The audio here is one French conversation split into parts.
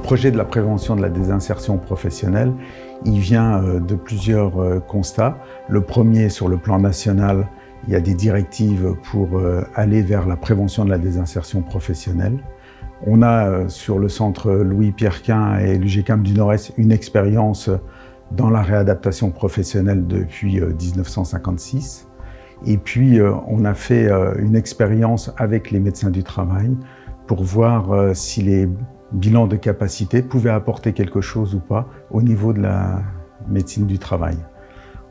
projet de la prévention de la désinsertion professionnelle, il vient de plusieurs constats. Le premier, sur le plan national, il y a des directives pour aller vers la prévention de la désinsertion professionnelle. On a sur le centre Louis-Pierre Quint et l'UGCAM du Nord-Est une expérience dans la réadaptation professionnelle depuis 1956. Et puis on a fait une expérience avec les médecins du travail pour voir si les bilans de capacité pouvaient apporter quelque chose ou pas au niveau de la médecine du travail.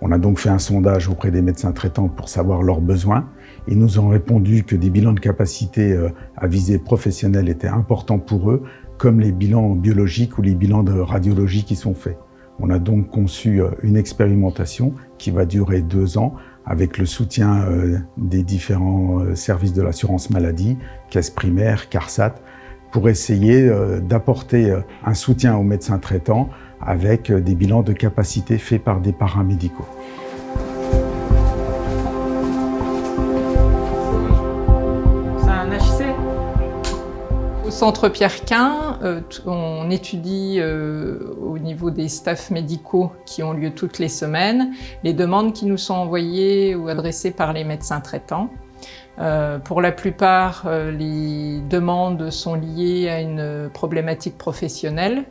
On a donc fait un sondage auprès des médecins traitants pour savoir leurs besoins. Ils nous ont répondu que des bilans de capacité à visée professionnelle étaient importants pour eux, comme les bilans biologiques ou les bilans de radiologie qui sont faits. On a donc conçu une expérimentation qui va durer 2 ans avec le soutien des différents services de l'assurance maladie, caisse primaire, CARSAT, pour essayer d'apporter un soutien aux médecins traitants avec des bilans de capacité faits par des paramédicaux. C'est un HC. Au centre Pierre Quint, on étudie au niveau des staffs médicaux qui ont lieu toutes les semaines, les demandes qui nous sont envoyées ou adressées par les médecins traitants. Pour la plupart, les demandes sont liées à une problématique professionnelle.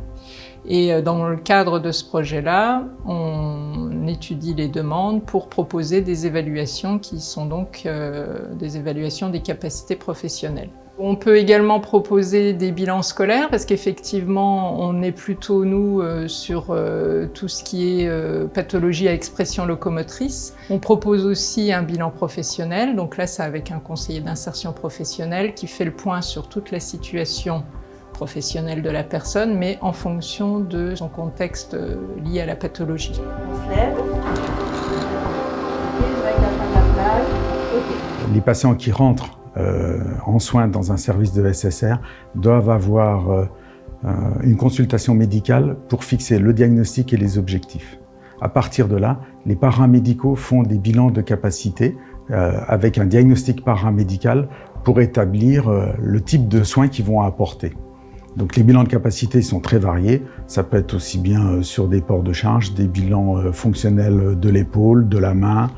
Et dans le cadre de ce projet-là, on étudie les demandes pour proposer des évaluations qui sont donc des évaluations des capacités professionnelles. On peut également proposer des bilans scolaires parce qu'effectivement, on est plutôt, nous, sur tout ce qui est pathologie à expression locomotrice. On propose aussi un bilan professionnel, donc là, c'est avec un conseiller d'insertion professionnelle qui fait le point sur toute la situation professionnelle de la personne, mais en fonction de son contexte lié à la pathologie. On se lève. Avec la fin de la plage. Okay. Les patients qui rentrent en soins dans un service de SSR doivent avoir une consultation médicale pour fixer le diagnostic et les objectifs. À partir de là, les paramédicaux font des bilans de capacité avec un diagnostic paramédical pour établir le type de soins qu'ils vont apporter. Donc les bilans de capacité sont très variés. Ça peut être aussi bien sur des ports de charge, des bilans fonctionnels de l'épaule, de la main,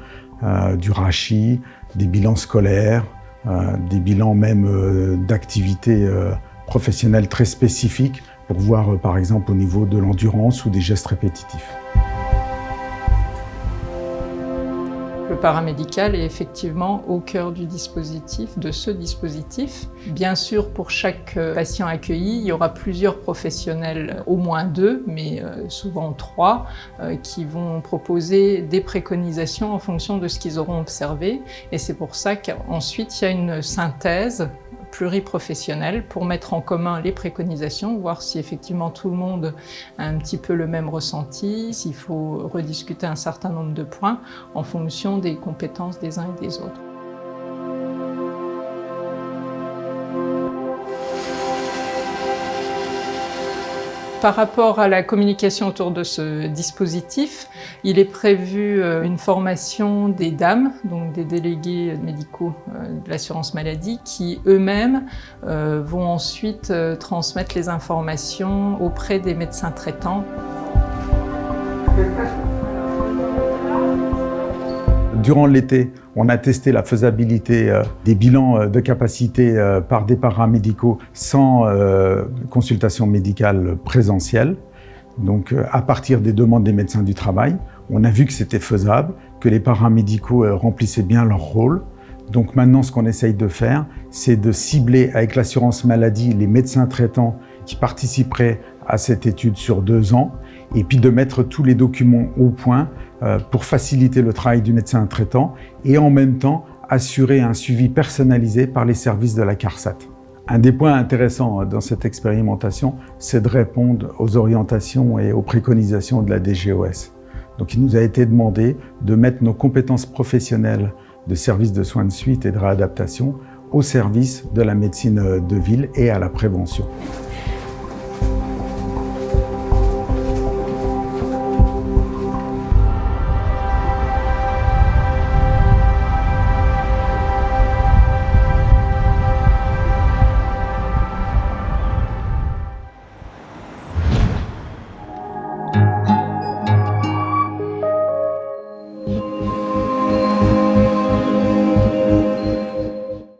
du rachis, des bilans scolaires, des bilans même d'activités professionnelles très spécifiques pour voir par exemple au niveau de l'endurance ou des gestes répétitifs. Le paramédical est effectivement au cœur du dispositif, de ce dispositif. Bien sûr, pour chaque patient accueilli, il y aura plusieurs professionnels, au moins 2, mais souvent 3, qui vont proposer des préconisations en fonction de ce qu'ils auront observé. Et c'est pour ça qu'ensuite, il y a une synthèse pluriprofessionnelle pour mettre en commun les préconisations, voir si effectivement tout le monde a un petit peu le même ressenti, s'il faut rediscuter un certain nombre de points en fonction des compétences des uns et des autres. Par rapport à la communication autour de ce dispositif, il est prévu une formation des DAM, donc des délégués médicaux de l'assurance maladie, qui eux-mêmes vont ensuite transmettre les informations auprès des médecins traitants. Durant l'été, on a testé la faisabilité des bilans de capacité par des paramédicaux sans consultation médicale présentielle. Donc, à partir des demandes des médecins du travail, on a vu que c'était faisable, que les paramédicaux remplissaient bien leur rôle. Donc maintenant, ce qu'on essaye de faire, c'est de cibler avec l'assurance maladie les médecins traitants qui participeraient à cette étude sur 2 ans, et puis de mettre tous les documents au point pour faciliter le travail du médecin traitant et en même temps assurer un suivi personnalisé par les services de la CARSAT. Un des points intéressants dans cette expérimentation, c'est de répondre aux orientations et aux préconisations de la DGOS. Donc il nous a été demandé de mettre nos compétences professionnelles de services de soins de suite et de réadaptation au service de la médecine de ville et à la prévention.